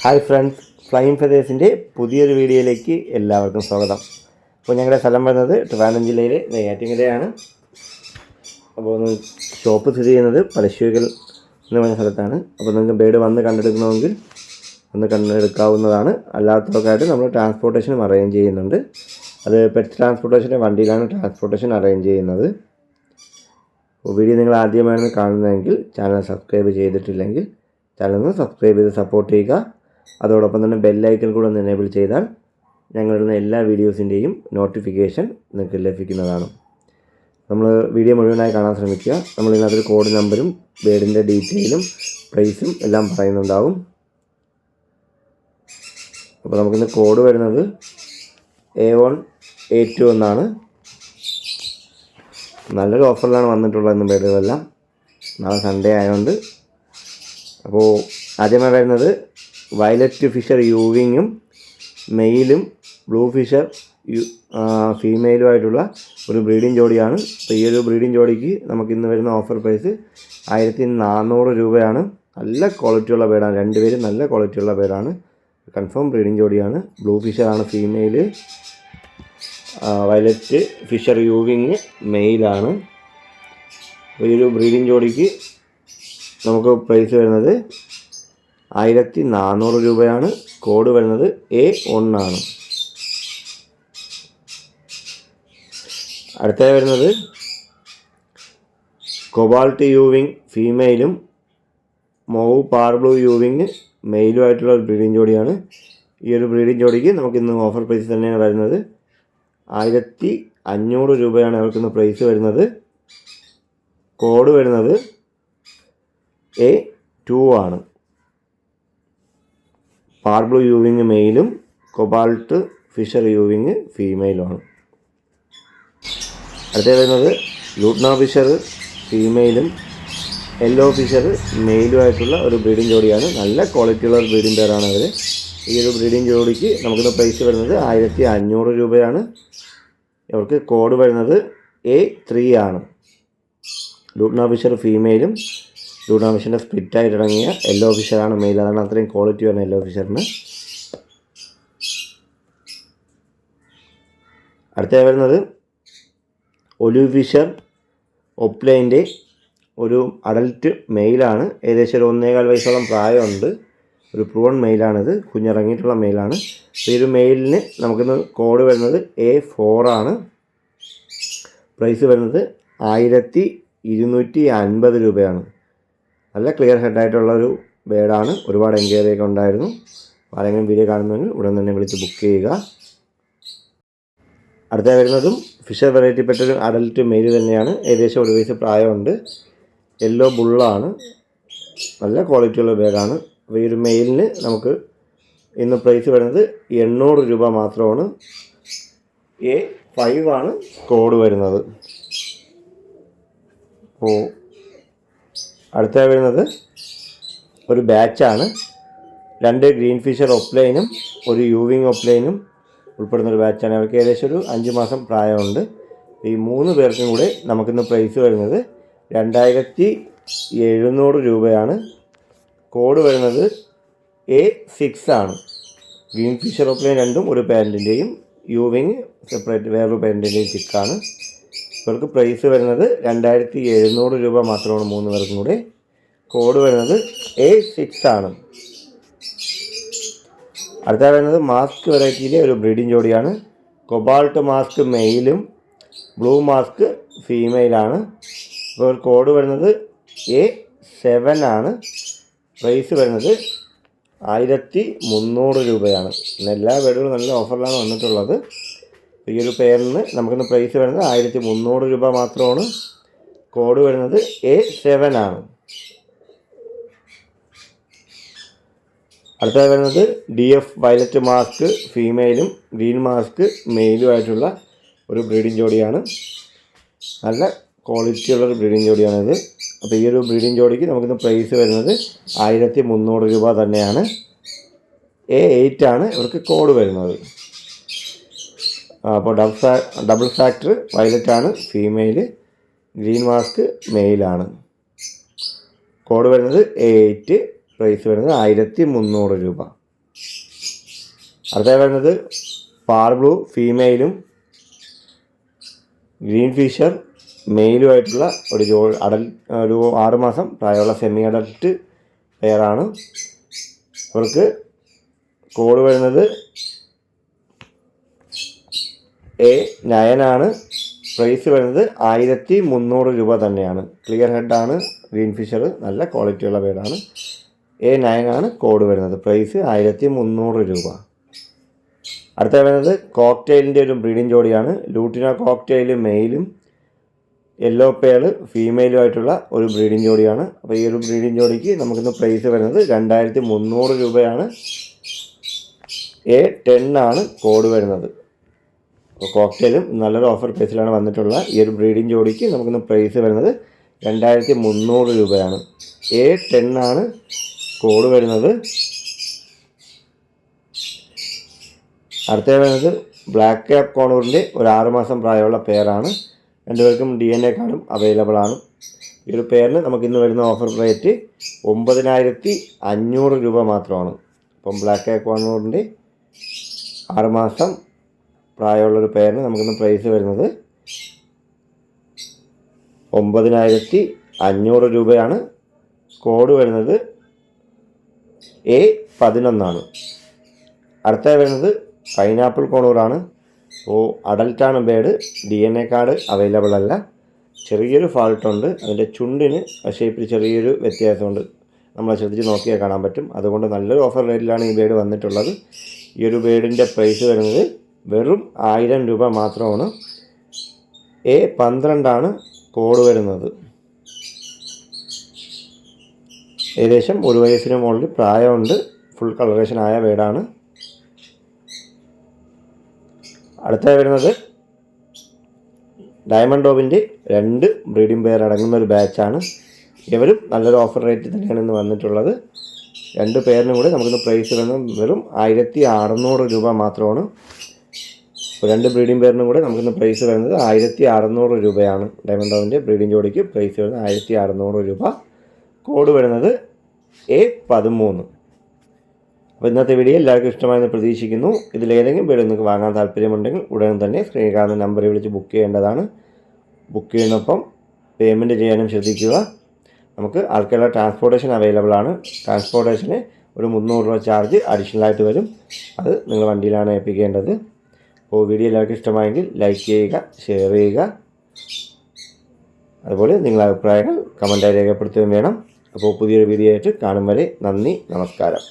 Hi friends, flying ഫെതേഴ്സിൻ്റെ പുതിയൊരു വീഡിയോയിലേക്ക് എല്ലാവർക്കും സ്വാഗതം. അപ്പോൾ ഞങ്ങളുടെ സ്ഥലം വരുന്നത് ട്രിവാൻഡ്രം ജില്ലയിലെ നെയ്യാറ്റിൻകരയാണ്. അപ്പോൾ ഷോപ്പ് സ്ഥിതി ചെയ്യുന്നത് പഴശ്ശിക്കൽ എന്ന് പറഞ്ഞ സ്ഥലത്താണ്. അപ്പോൾ നിങ്ങൾക്ക് ബേഡ് വന്ന് കണ്ടെടുക്കണമെങ്കിൽ വന്ന് കണ്ടെടുക്കാവുന്നതാണ്. അല്ലാത്തവർക്കായിട്ട് നമ്മൾ ട്രാൻസ്പോർട്ടേഷനും അറേഞ്ച് ചെയ്യുന്നുണ്ട്. അത് പെറ്റ് ട്രാൻസ്പോർട്ടേഷൻ്റെ വണ്ടിയിലാണ് ട്രാൻസ്പോർട്ടേഷൻ അറേഞ്ച് ചെയ്യുന്നത്. അപ്പോൾ വീഡിയോ നിങ്ങൾ ആദ്യമായാണ് കാണുന്നതെങ്കിൽ ചാനൽ സബ്സ്ക്രൈബ് ചെയ്തിട്ടില്ലെങ്കിൽ ചാനൽ ഒന്ന് സബ്സ്ക്രൈബ് ചെയ്ത് സപ്പോർട്ട് ചെയ്യുക. അതോടൊപ്പം തന്നെ ബെല്ലൈക്കൺ കൂടെ ഒന്ന് എനേബിൾ ചെയ്താൽ ഞങ്ങളിടുന്ന എല്ലാ വീഡിയോസിൻ്റെയും നോട്ടിഫിക്കേഷൻ നിങ്ങൾക്ക് ലഭിക്കുന്നതാണ്. നമ്മൾ വീഡിയോ മുഴുവനായി കാണാൻ ശ്രമിക്കുക. നമ്മളിതിനകത്തൊരു കോഡ് നമ്പറും ബേഡിൻ്റെ ഡീറ്റെയിലും പ്രൈസും എല്ലാം പറയുന്നുണ്ടാവും. അപ്പോൾ നമുക്കിന്ന് കോഡ് വരുന്നത് A1A2 എന്നാണ്. നല്ലൊരു ഓഫറിലാണ് വന്നിട്ടുള്ളത് ഇന്ന് ബേഡുകളെല്ലാം. നാളെ സൺഡേ ആയതുകൊണ്ട്. അപ്പോൾ ആദ്യമായി വരുന്നത് വയലറ്റ് ഫിഷർ യൂവിങ്ങും മെയിലും ബ്ലൂ ഫിഷർ ഫീമെയിലുമായിട്ടുള്ള ഒരു ബ്രീഡിംഗ് ജോഡിയാണ്. അപ്പോൾ ഈ ഒരു ബ്രീഡിംഗ് ജോഡിക്ക് നമുക്കിന്ന് വരുന്ന ഓഫർ പ്രൈസ് 1400 രൂപയാണ്. നല്ല ക്വാളിറ്റിയുള്ള ബേഡാണ്. രണ്ടുപേരും നല്ല ക്വാളിറ്റിയുള്ള ബേഡാണ്. കൺഫേം ബ്രീഡിംഗ് ജോഡിയാണ്. ബ്ലൂ ഫിഷറാണ് ഫീമെയിൽ, വയലറ്റ് ഫിഷർ യൂവിങ് മെയിലാണ്. ഈ ഒരു ബ്രീഡിംഗ് ജോഡിക്ക് നമുക്ക് പ്രൈസ് വരുന്നത് 1400 രൂപയാണ്. കോഡ് വരുന്നത് A1 ആണ്. അടുത്ത വരുന്നത് കൊബാൾട്ട് യൂവിങ് ഫീമെയിലും മൗവ് പാർബ്ലൂ യൂവിങ് മെയിലുമായിട്ടുള്ള ഒരു ബ്രീഡിംഗ് ജോഡിയാണ്. ഈ ഒരു ബ്രീഡിംഗ് ജോഡിക്ക് നമുക്കിന്ന് ഓഫർ പ്രൈസ് തന്നെയാണ് വരുന്നത്. 1500 രൂപയാണ് അവർക്കിന്ന് പ്രൈസ് വരുന്നത്. കോഡ് വരുന്നത് A2 ആണ്. പാർബ്ലൂ യൂവിങ് മെയിലും കൊബാൾട്ട് ഫിഷർ യൂവിങ് ഫീമെയിലുമാണ്. അടുത്ത വരുന്നത് ലൂട്ട്ന ഫിഷർ ഫീമെയിലും യെല്ലോ ഫിഷർ മെയിലുമായിട്ടുള്ള ഒരു ബ്രീഡിംഗ് ജോഡിയാണ്. നല്ല ക്വാളിറ്റിയുള്ള ഒരു ബ്രീഡിംഗ് പെയറാണ് അവർ. ഈ ഒരു ബ്രീഡിംഗ് ജോഡിക്ക് നമുക്കിന്ന് പ്രൈസ് വരുന്നത് 1500 രൂപയാണ്. അവർക്ക് കോഡ് വരുന്നത് A3 ആണ്. ലൂട്ട്ന ഫിഷർ ഫീമെയിലും ലൂട്ട്ന ഫിഷറിൻ്റെ സ്പ്ലിറ്റായിട്ട് ഇറങ്ങിയ യെല്ലോ ഫിഷറാണ് മെയിൽ. അതാണ് അത്രയും ക്വാളിറ്റി വരുന്നത് യെല്ലോ ഫിഷറിന്. അടുത്ത വരുന്നത് ഒലിവ് ഫിഷർ ഒപ്ലൈൻ്റെ ഒരു അഡൽട്ട് മെയിലാണ്. ഏകദേശം ഒരു 1.25 വയസ്സോളം പ്രായമുണ്ട്. ഒരു പ്രൂവൺ മെയിലാണിത്. കുഞ്ഞിറങ്ങിയിട്ടുള്ള മെയിലാണ്. ഈ ഒരു മെയിലിന് നമുക്കിന്ന് കോഡ് വരുന്നത് A4 ആണ്. പ്രൈസ് വരുന്നത് 1250 രൂപയാണ്. നല്ല ക്ലിയർ ഹെഡായിട്ടുള്ളൊരു ബേഡാണ്. ഒരുപാട് എൻക്വയറിയൊക്കെ ഉണ്ടായിരുന്നു. ആരെങ്കിലും വീഡിയോ കാണുന്നെങ്കിൽ ഉടൻ തന്നെ വിളിച്ച് ബുക്ക് ചെയ്യുക. അടുത്ത വരുന്നതും ഫിഷർ വെറൈറ്റി പെട്ടൊരു അഡൽട്ട് മെയിൽ തന്നെയാണ്. ഏകദേശം 1 വയസ്സ് പ്രായമുണ്ട്. യെല്ലോ ബുള്ളാണ്. നല്ല ക്വാളിറ്റിയുള്ള ബേഡാണ്. അപ്പോൾ ഈ ഒരു മെയിലിന് നമുക്ക് ഇന്ന് പ്രൈസ് വരുന്നത് 800 രൂപ മാത്രമാണ്. A5 ആണ് കോഡ് വരുന്നത്. അപ്പോൾ അടുത്ത വരുന്നത് ഒരു ബാച്ചാണ്. 2 ഗ്രീൻ ഫിഷർ ഒപ്ലൈനും ഒരു യൂവിങ് ഒപ്ലൈനും ഉൾപ്പെടുന്നൊരു ബാച്ചാണ്. അവർക്ക് ഏകദേശം ഒരു 5 മാസം പ്രായമുണ്ട്. ഈ 3 പേർക്കും കൂടെ നമുക്കിന്ന് പ്രൈസ് വരുന്നത് 2700 രൂപയാണ്. കോഡ് വരുന്നത് A6 ആണ്. ഗ്രീൻ ഫിഷർ ഒപ്ലൈൻ രണ്ടും ഒരു പാരൻറ്റിൻ്റെയും യൂവിങ് സെപ്പറേറ്റ് വേറൊരു പാരൻറ്റിൻ്റെയും ചിക്കാണ്. ഇവർക്ക് പ്രൈസ് വരുന്നത് 2700 രൂപ മാത്രമാണ് 3 പേർക്കും കൂടെ. കോഡ് വരുന്നത് A6 ആണ്. അടുത്ത വരുന്നത് മാസ്ക് വെറൈറ്റിയിലെ ഒരു ബ്രീഡിംഗ് ജോഡിയാണ്. കൊബാൾട്ട് മാസ്ക് മെയിലും ബ്ലൂ മാസ്ക് ഫീമെയിലാണ്. ഇപ്പോൾ കോഡ് വരുന്നത് A7 ആണ്. പ്രൈസ് വരുന്നത് 1300 രൂപയാണ്. എല്ലാ ബേഡുകളും നല്ല ഓഫറിലാണ് വന്നിട്ടുള്ളത്. ഈ ഒരു പെയറിന് നമുക്കിന്ന് പ്രൈസ് വരുന്നത് 1300 രൂപ മാത്രമാണ്. കോഡ് വരുന്നത് A7 ആണ്. അടുത്തത് വരുന്നത് DF വയലറ്റ് മാസ്ക് ഫീമെയിലും ഗ്രീൻ മാസ്ക് മെയിലുമായിട്ടുള്ള ഒരു ബ്രീഡിംഗ് ജോഡിയാണ്. നല്ല ക്വാളിറ്റിയുള്ളൊരു ബ്രീഡിംഗ് ജോഡിയാണിത്. അപ്പോൾ ഈ ഒരു ബ്രീഡിംഗ് ജോഡിക്ക് നമുക്കിന്ന് പ്രൈസ് വരുന്നത് 1300 രൂപ തന്നെയാണ്. A8 ആണ് ഇവർക്ക് കോഡ് വരുന്നത്. അപ്പോൾ ഡബിൾ ഫാക്ടർ വയലറ്റ് ആണ് ഫീമെയിൽ, ഗ്രീൻ മാസ്ക് മെയിലാണ്. കോഡ് വരുന്നത് A8, പ്രൈസ് വരുന്നത് 1300 രൂപ. അടുത്തതായി വരുന്നത് പാർ ബ്ലൂ ഫീമെയിലും ഗ്രീൻ ഫിഷർ മെയിലുമായിട്ടുള്ള ഒരു ഒരു 6 മാസം പ്രായമുള്ള സെമി അഡൽട്ട് പെയറാണ്. അവർക്ക് കോഡ് വരുന്നത് A9 ആണ്. പ്രൈസ് വരുന്നത് 1300 രൂപ തന്നെയാണ്. ക്ലിയർ ഹെഡാണ് ഗ്രീൻ ഫിഷർ, നല്ല ക്വാളിറ്റിയുള്ള ബേഡാണ്. A9 ആണ് കോഡ് വരുന്നത്. പ്രൈസ് 1300 രൂപ. അടുത്ത വരുന്നത് കോക്ടെയിലിൻ്റെ ഒരു ബ്രീഡിംഗ് ജോഡിയാണ്. ലൂട്ടിന കോക്ടെയിൽ മെയിലും യെല്ലോ പേൾ ഫീമെയിലുമായിട്ടുള്ള ഒരു ബ്രീഡിംഗ് ജോഡിയാണ്. അപ്പോൾ ഈ ഒരു ബ്രീഡിംഗ് ജോഡിക്ക് നമുക്കിന്ന് പ്രൈസ് വരുന്നത് 2300 രൂപയാണ്. A10 ആണ് കോഡ് വരുന്നത്. അപ്പോൾ കോക്ടെയിലും നല്ലൊരു ഓഫർ പ്രൈസിലാണ് വന്നിട്ടുള്ള ഈ ഒരു ബ്രീഡിംഗ് ജോഡിക്ക് നമുക്കിന്ന് പ്രൈസ് വരുന്നത് 2300 രൂപയാണ്. A10 ആണ് കോഡ് വരുന്നത്. അടുത്ത വരുന്നത് ബ്ലാക്ക് ക്യാപ്പ് കോണൂറിൻ്റെ ഒരു 6 മാസം പ്രായമുള്ള പെയറാണ്. രണ്ടുപേർക്കും DNA കാർഡും അവൈലബിൾ ആണ്. ഈ ഒരു പെയറിന് നമുക്കിന്ന് വരുന്ന ഓഫർ റേറ്റ് 9500 രൂപ മാത്രമാണ്. അപ്പം ബ്ലാക്ക് ക്യാപ്പ് കോണൂറിൻ്റെ 6 മാസം പ്രായമുള്ളൊരു പെയറിന് നമുക്കിന്ന് പ്രൈസ് വരുന്നത് 9500 രൂപയാണ്. കോഡ് വരുന്നത് A11 ആണ്. അടുത്ത വരുന്നത് പൈനാപ്പിൾ കോണൂറാണ്. അപ്പോൾ അഡൽട്ടാണ് ബേഡ്. DNA കാർഡ് അവൈലബിൾ അല്ല. ചെറിയൊരു ഫാൾട്ടുണ്ട് അതിൻ്റെ ചുണ്ടിന് ഷേപ്പിൽ ചെറിയൊരു വ്യത്യാസമുണ്ട്. നമ്മൾ ശ്രദ്ധിച്ച് നോക്കിയാൽ കാണാൻ പറ്റും. അതുകൊണ്ട് നല്ലൊരു ഓഫർ റേറ്റിലാണ് ഈ ബേഡ് വന്നിട്ടുള്ളത്. ഈ ഒരു ബേഡിൻ്റെ പ്രൈസ് വരുന്നത് വെറും 1000 രൂപ മാത്രമാണ്. A12 ആണ് കോഡ് വരുന്നത്. ഏകദേശം 1 വയസ്സിന് മുകളിൽ പ്രായമുണ്ട്. ഫുൾ കളറേഷൻ ആയ ബേഡാണ്. അടുത്ത വരുന്നത് ഡയമണ്ട് ഡോബിൻ്റെ 2 ബ്രീഡിംഗ് പെയർ അടങ്ങുന്ന ഒരു ബാച്ചാണ്. ഇവരും നല്ലൊരു ഓഫർ റേറ്റ് തന്നെയാണ് ഇന്ന് വന്നിട്ടുള്ളത്. 2 പെയറിനും കൂടെ നമുക്കിന്ന് പ്രൈസ് വരുന്നത് വെറും 1600 രൂപ മാത്രമാണ്. 2 ബ്രീഡിംഗ് പെയറിനും കൂടെ നമുക്കിന്ന് പ്രൈസ് വരുന്നത് 1600 രൂപയാണ്. ഡയമണ്ട് ഡോബിൻ്റെ ബ്രീഡിംഗ് ജോഡിക്ക് പ്രൈസ് വരുന്നത് 1600 രൂപ. കോഡ് വരുന്നത് A13. അപ്പോൾ ഇന്നത്തെ വീഡിയോ എല്ലാവർക്കും ഇഷ്ടമായെന്ന് പ്രതീക്ഷിക്കുന്നു. ഇതിലേതെങ്കിലും വീഡിയോ നിങ്ങൾക്ക് വാങ്ങാൻ താല്പര്യമുണ്ടെങ്കിൽ ഉടൻ തന്നെ സ്ക്രീനിൽ കാണുന്ന നമ്പറിൽ വിളിച്ച് ബുക്ക് ചെയ്യേണ്ടതാണ്. ബുക്ക് ചെയ്യുന്നപ്പം പേയ്മെൻറ്റ് ചെയ്യാനും ശ്രദ്ധിക്കുക. നമുക്ക് ആൾക്കുള്ള ട്രാൻസ്പോർട്ടേഷൻ അവൈലബിൾ ആണ്. ട്രാൻസ്പോർട്ടേഷന് ഒരു 300 രൂപ ചാർജ് അഡീഷണലായിട്ട് വരും. അത് നിങ്ങൾ വണ്ടിയിലാണ് ഏൽപ്പിക്കേണ്ടത്. അപ്പോൾ വീഡിയോ എല്ലാവർക്കും ഇഷ്ടമായെങ്കിൽ ലൈക്ക് ചെയ്യുക, ഷെയർ ചെയ്യുക. അതുപോലെ നിങ്ങളുടെ അഭിപ്രായങ്ങൾ കമൻറ്റായി രേഖപ്പെടുത്തുകയും വേണം. അപ്പോൾ പുതിയൊരു വീഡിയോ ആയിട്ട് കാണും വരെ നന്ദി, നമസ്കാരം.